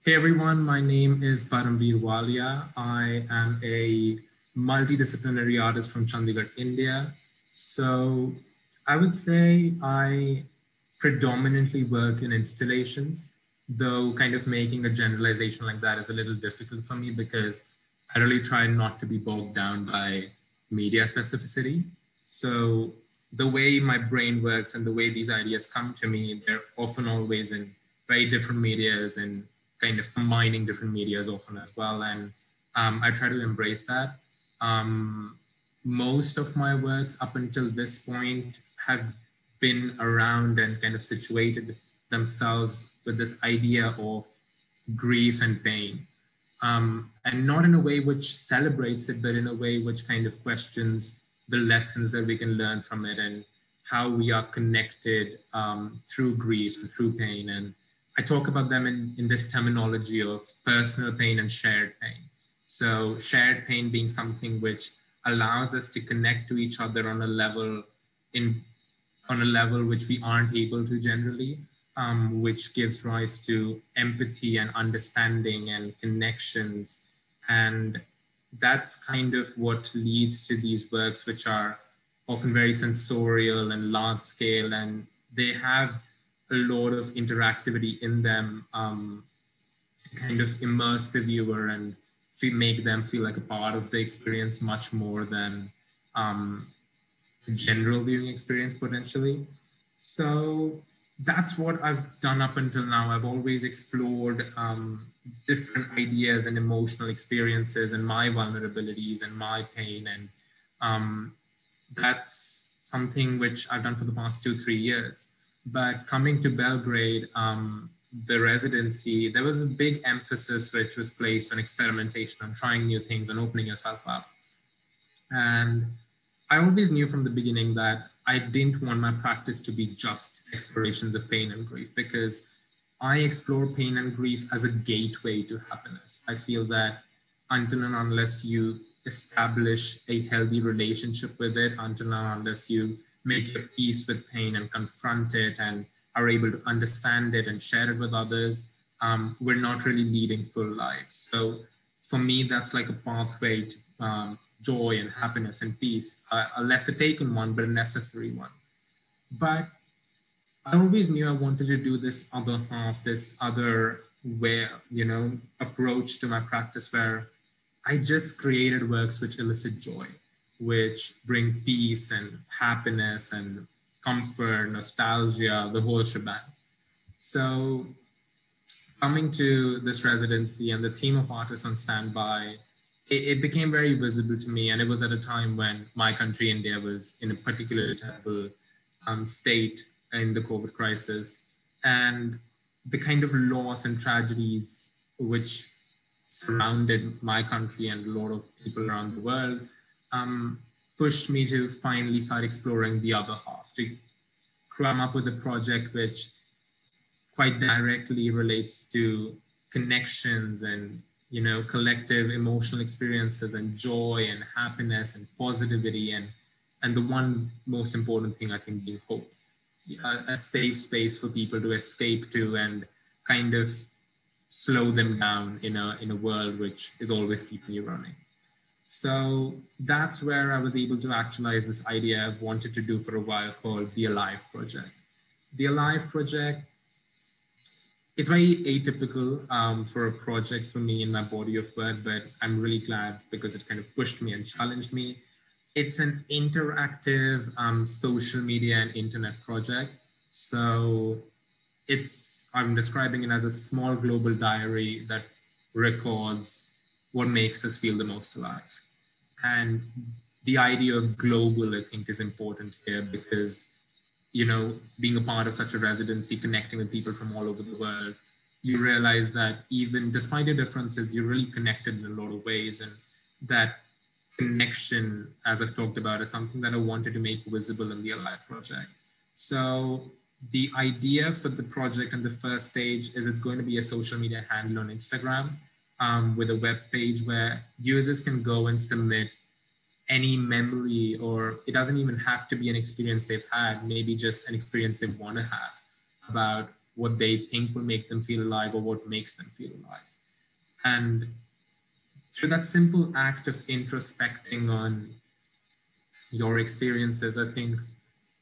Hey everyone, my name is Parumveer Walia. I am a multidisciplinary artist from Chandigarh, India. So I would say I predominantly work in installations, though kind of making a generalization like that is a little difficult for me because I really try not to be bogged down by media specificity. So the way my brain works and the way these ideas come to me, they're often always in very different medias and kind of combining different medias often as well. And I try to embrace that. Um, Most of my works up until this point have been around and kind of situated themselves with this idea of grief and pain. And not in a way which celebrates it, but in a way which kind of questions the lessons that we can learn from it and how we are connected through grief and through pain. And I talk about them in this terminology of personal pain and shared pain. So shared pain being something which allows us to connect to each other on a level in on a level which we aren't able to generally, which gives rise to empathy and understanding and connections. And that's kind of what leads to these works, which are often very sensorial and large scale, and they have a lot of interactivity in them, to kind of immerse the viewer and make them feel like a part of the experience much more than um, general viewing experience potentially. So that's what I've done up until now. I've always explored different ideas and emotional experiences and my vulnerabilities and my pain. And um, that's something which I've done for the past 2, 3 years. But coming to Belgrade, the residency, there was a big emphasis which was placed on experimentation, on trying new things and opening yourself up. And I always knew from the beginning that I didn't want my practice to be just explorations of pain and grief, because I explore pain and grief as a gateway to happiness. I feel that until and unless you establish a healthy relationship with it, until and unless you make your peace with pain and confront it and are able to understand it and share it with others, we're not really leading full lives. So for me, that's like a pathway to joy and happiness and peace, a lesser taken one, but a necessary one. But I always knew I wanted to do this other half, this other way, approach to my practice where I just created works which elicit joy, which bring peace and happiness and comfort, nostalgia, the whole shebang. So coming to this residency and the theme of artists on standby, it became very visible to me. And it was at a time when my country, India, was in a particularly terrible state in the COVID crisis. And the kind of loss and tragedies which surrounded my country and a lot of people around the world pushed me to finally start exploring the other half, to come up with a project which quite directly relates to connections and collective emotional experiences and joy and happiness and positivity, and the one most important thing, I think, being hope, a safe space for people to escape to and kind of slow them down in a world which is always keeping you running. So that's where I was able to actualize this idea I've wanted to do for a while, called the Alive Project. The Alive Project, it's very atypical for a project for me in my body of work, but I'm really glad because it kind of pushed me and challenged me. It's an interactive social media and internet project. So I'm describing it as a small global diary that records what makes us feel the most alive. And the idea of global, I think, is important here because being a part of such a residency, connecting with people from all over the world, you realize that even despite your differences, you're really connected in a lot of ways. And that connection, as I've talked about, is something that I wanted to make visible in the Alive Project. So the idea for the project in the first stage is it's going to be a social media handle on Instagram with a web page where users can go and submit any memory, or it doesn't even have to be an experience they've had, maybe just an experience they want to have about what they think will make them feel alive or what makes them feel alive. And through that simple act of introspecting on your experiences, I think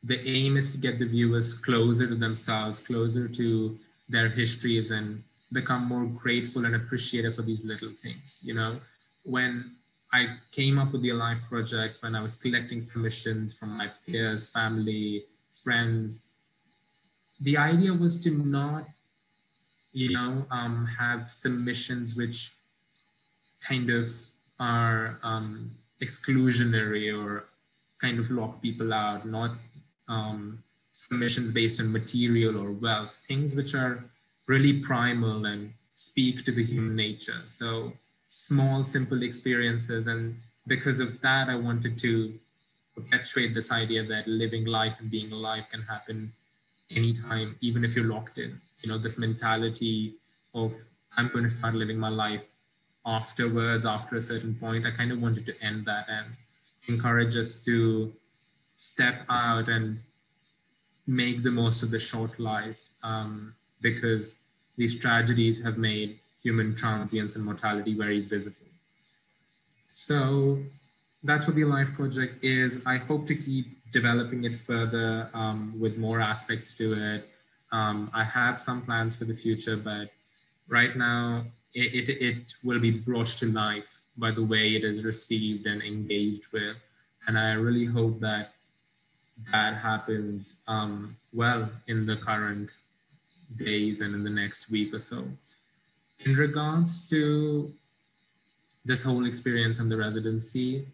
the aim is to get the viewers closer to themselves, closer to their histories, and become more grateful and appreciative for these little things. You know, when I came up with the Alive project, when I was collecting submissions from my peers, family, friends, the idea was to not, have submissions which kind of are exclusionary or kind of lock people out, not submissions based on material or wealth, things which are really primal and speak to the human nature. So small, simple experiences. And because of that, I wanted to perpetuate this idea that living life and being alive can happen anytime, even if you're locked in. You know, this mentality of I'm going to start living my life afterwards, after a certain point. I kind of wanted to end that and encourage us to step out and make the most of the short life, because these tragedies have made human transience and mortality very visible. So that's what the Alive project is. I hope to keep developing it further with more aspects to it. I have some plans for the future, but right now it will be brought to life by the way it is received and engaged with. And I really hope that that happens well in the current days and in the next week or so. In regards to this whole experience and the residency,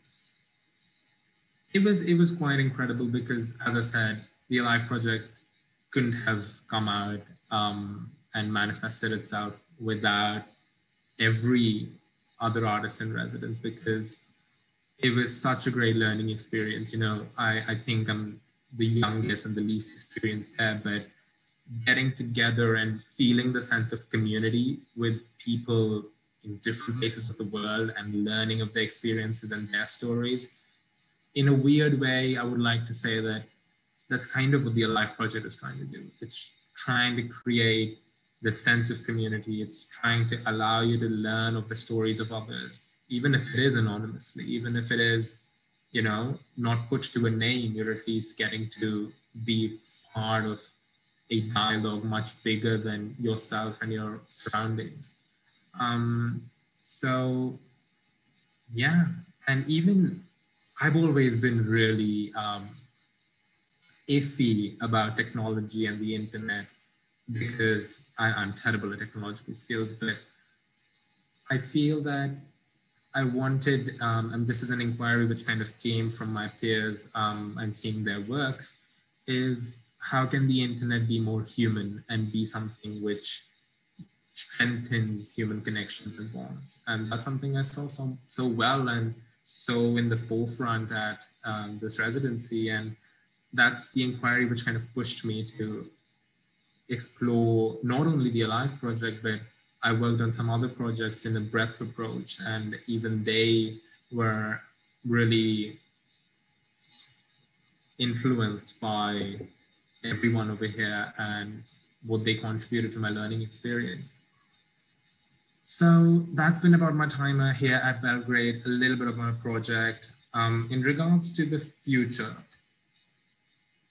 it was quite incredible because, as I said, the Alive project couldn't have come out and manifested itself without every other artist in residence, because it was such a great learning experience. You know, I think I'm the youngest and the least experienced there, but getting together and feeling the sense of community with people in different places of the world and learning of their experiences and their stories. In a weird way, I would like to say that that's kind of what the Alive project is trying to do. It's trying to create the sense of community. It's trying to allow you to learn of the stories of others, even if it is anonymously, even if it is, not put to a name, you're at least getting to be part of a dialogue much bigger than yourself and your surroundings. So yeah, and even I've always been really iffy about technology and the internet because I'm terrible at technological skills, but I feel that I wanted, and this is an inquiry which kind of came from my peers and seeing their works, is how can the internet be more human and be something which strengthens human connections and bonds? And that's something I saw so well and so in the forefront at this residency. And that's the inquiry which kind of pushed me to explore not only the Alive project, but I worked on some other projects in a breadth approach, and even they were really influenced by everyone over here and what they contributed to my learning experience. So that's been about my time here at Belgrade, a little bit of my project. In regards to the future,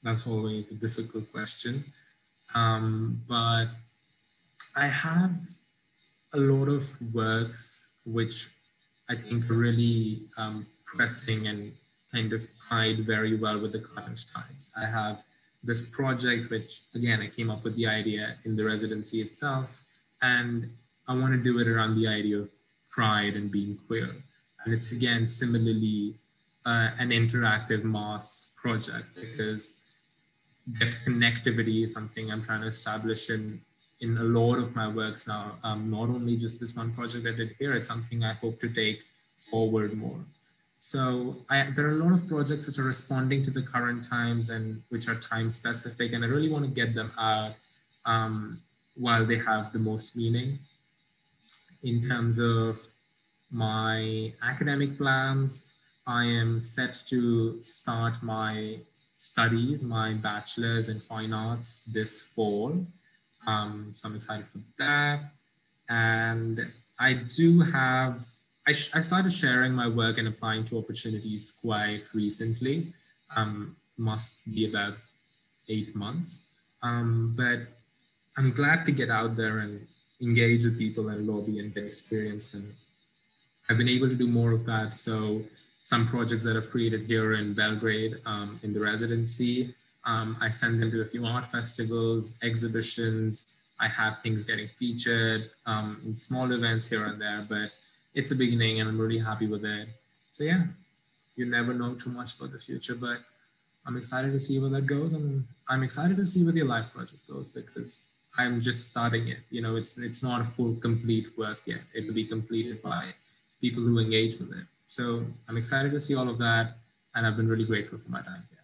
that's always a difficult question. But I have a lot of works which I think are really pressing and kind of tied very well with the current times. I have this project, which again, I came up with the idea in the residency itself, and I want to do it around the idea of pride and being queer. And it's again, similarly, an interactive mass project, because that connectivity is something I'm trying to establish in a lot of my works now. Not only just this one project I did here, it's something I hope to take forward more. So there are a lot of projects which are responding to the current times and which are time specific, and I really want to get them out while they have the most meaning. In terms of my academic plans, I am set to start my studies, my bachelor's in fine arts this fall. So I'm excited for that. And I do have, I started sharing my work and applying to opportunities quite recently. Must be about 8 months. But I'm glad to get out there and engage with people and lobby and get experience. And I've been able to do more of that. So some projects that I've created here in Belgrade in the residency, I send them to a few art festivals, exhibitions. I have things getting featured in small events here and there, but it's a beginning and I'm really happy with it. So yeah, you never know too much about the future, but I'm excited to see where that goes, and I'm excited to see where the life project goes because I'm just starting it. You know, it's not a full complete work yet. It'll be completed by people who engage with it. So I'm excited to see all of that, and I've been really grateful for my time here.